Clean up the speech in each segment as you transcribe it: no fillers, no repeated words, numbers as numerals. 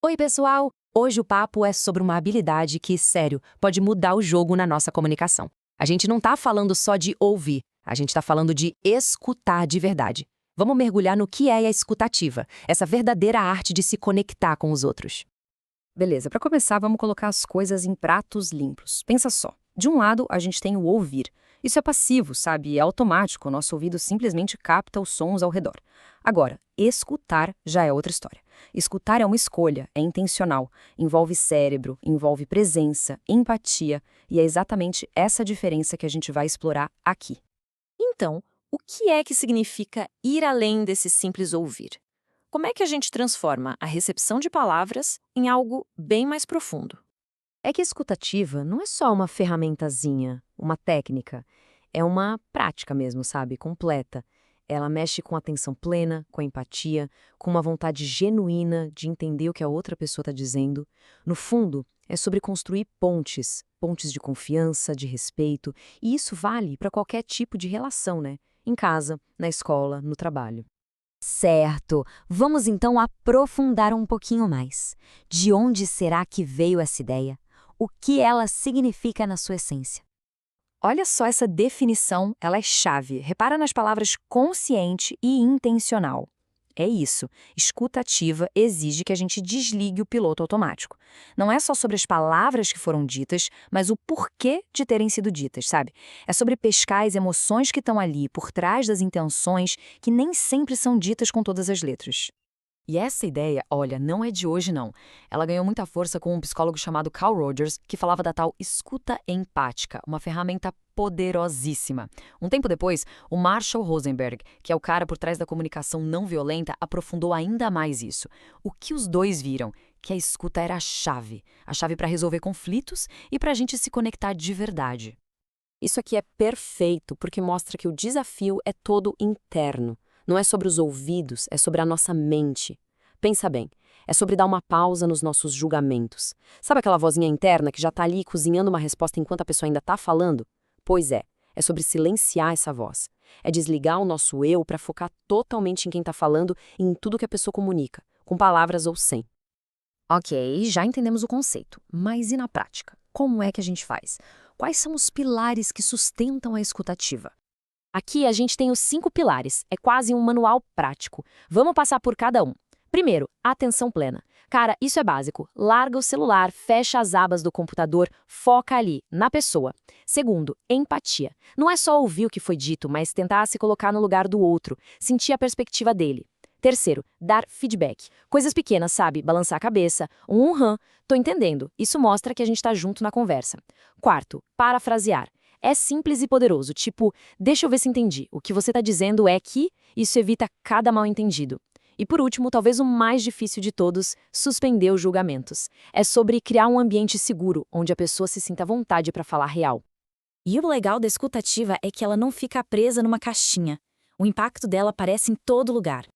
Oi, pessoal! Hoje o papo é sobre uma habilidade que, sério, pode mudar o jogo na nossa comunicação. A gente não tá falando só de ouvir, a gente tá falando de escutar de verdade. Vamos mergulhar no que é a escutativa, essa verdadeira arte de se conectar com os outros. Beleza, para começar, vamos colocar as coisas em pratos limpos. Pensa só. De um lado, a gente tem o ouvir. Isso é passivo, sabe? É automático, o nosso ouvido simplesmente capta os sons ao redor. Agora, escutar já é outra história. Escutar é uma escolha, é intencional, envolve cérebro, envolve presença, empatia, e é exatamente essa diferença que a gente vai explorar aqui. Então, o que é que significa ir além desse simples ouvir? Como é que a gente transforma a recepção de palavras em algo bem mais profundo? É que a escutativa não é só uma ferramentazinha, uma técnica. É uma prática mesmo, sabe? Completa. Ela mexe com atenção plena, com empatia, com uma vontade genuína de entender o que a outra pessoa está dizendo. No fundo, é sobre construir pontes, pontes de confiança, de respeito, e isso vale para qualquer tipo de relação, né? Em casa, na escola, no trabalho. Certo. Vamos então aprofundar um pouquinho mais. De onde será que veio essa ideia? O que ela significa na sua essência? Olha só essa definição, ela é chave. Repara nas palavras consciente e intencional. É isso. Escuta ativa exige que a gente desligue o piloto automático. Não é só sobre as palavras que foram ditas, mas o porquê de terem sido ditas, sabe? É sobre pescar as emoções que estão ali por trás das intenções que nem sempre são ditas com todas as letras. E essa ideia, olha, não é de hoje não. Ela ganhou muita força com um psicólogo chamado Carl Rogers, que falava da tal escuta empática, uma ferramenta poderosíssima. Um tempo depois, o Marshall Rosenberg, que é o cara por trás da comunicação não violenta, aprofundou ainda mais isso. O que os dois viram? Que a escuta era a chave para resolver conflitos e para a gente se conectar de verdade. Isso aqui é perfeito porque mostra que o desafio é todo interno. Não é sobre os ouvidos, é sobre a nossa mente. Pensa bem, é sobre dar uma pausa nos nossos julgamentos. Sabe aquela vozinha interna que já está ali cozinhando uma resposta enquanto a pessoa ainda está falando? Pois é sobre silenciar essa voz. É desligar o nosso eu para focar totalmente em quem está falando e em tudo que a pessoa comunica, com palavras ou sem. Ok, já entendemos o conceito, mas e na prática? Como é que a gente faz? Quais são os pilares que sustentam a escutativa? Aqui a gente tem os 5 pilares, é quase um manual prático. Vamos passar por cada um. Primeiro, atenção plena. Cara, isso é básico. Larga o celular, fecha as abas do computador, foca ali, na pessoa. Segundo, empatia. Não é só ouvir o que foi dito, mas tentar se colocar no lugar do outro, sentir a perspectiva dele. Terceiro, dar feedback. Coisas pequenas, sabe? Balançar a cabeça, tô entendendo. Isso mostra que a gente tá junto na conversa. Quarto, parafrasear. É simples e poderoso, tipo, deixa eu ver se entendi. O que você está dizendo é que isso evita cada mal-entendido. E por último, talvez o mais difícil de todos, suspender os julgamentos. É sobre criar um ambiente seguro, onde a pessoa se sinta à vontade para falar real. E o legal da escutativa é que ela não fica presa numa caixinha. O impacto dela aparece em todo lugar.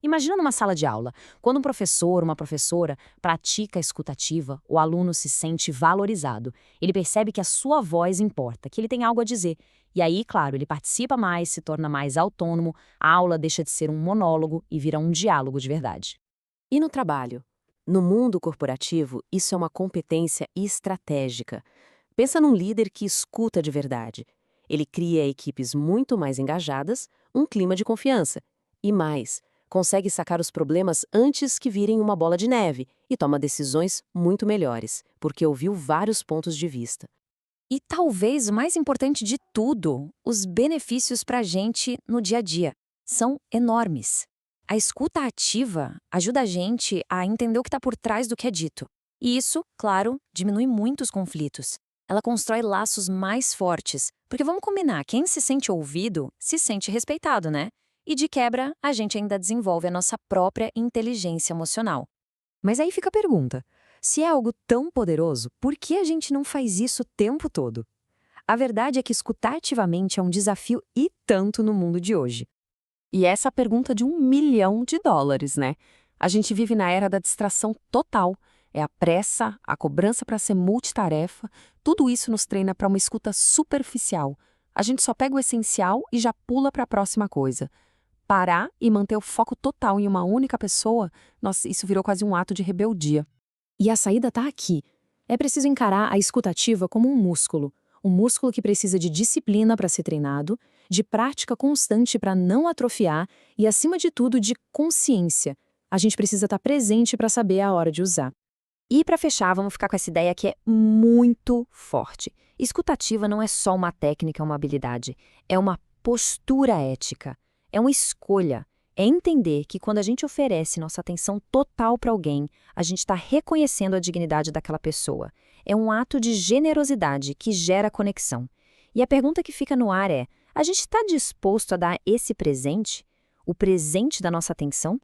Imagina numa sala de aula, quando um professor ou uma professora pratica a escutativa, o aluno se sente valorizado. Ele percebe que a sua voz importa, que ele tem algo a dizer. E aí, claro, ele participa mais, se torna mais autônomo, a aula deixa de ser um monólogo e vira um diálogo de verdade. E no trabalho? No mundo corporativo, isso é uma competência estratégica. Pensa num líder que escuta de verdade. Ele cria equipes muito mais engajadas, um clima de confiança. E mais, consegue sacar os problemas antes que virem uma bola de neve e toma decisões muito melhores, porque ouviu vários pontos de vista. E talvez o mais importante de tudo, os benefícios para a gente no dia a dia são enormes. A escuta ativa ajuda a gente a entender o que está por trás do que é dito. E isso, claro, diminui muito os conflitos. Ela constrói laços mais fortes, porque vamos combinar, quem se sente ouvido se sente respeitado, né? E de quebra, a gente ainda desenvolve a nossa própria inteligência emocional. Mas aí fica a pergunta, se é algo tão poderoso, por que a gente não faz isso o tempo todo? A verdade é que escutar ativamente é um desafio e tanto no mundo de hoje. E essa é a pergunta de $1 milhão, né? A gente vive na era da distração total. É a pressa, a cobrança para ser multitarefa, tudo isso nos treina para uma escuta superficial. A gente só pega o essencial e já pula para a próxima coisa. parar e manter o foco total em uma única pessoa, nossa, isso virou quase um ato de rebeldia. E a saída está aqui. É preciso encarar a escuta ativa como um músculo que precisa de disciplina para ser treinado, de prática constante para não atrofiar e, acima de tudo, de consciência. A gente precisa estar presente para saber a hora de usar. E para fechar, vamos ficar com essa ideia que é muito forte. Escutativa não é só uma técnica, uma habilidade. É uma postura ética. É uma escolha. É entender que quando a gente oferece nossa atenção total para alguém, a gente está reconhecendo a dignidade daquela pessoa. É um ato de generosidade que gera conexão. E a pergunta que fica no ar é: a gente está disposto a dar esse presente? O presente da nossa atenção?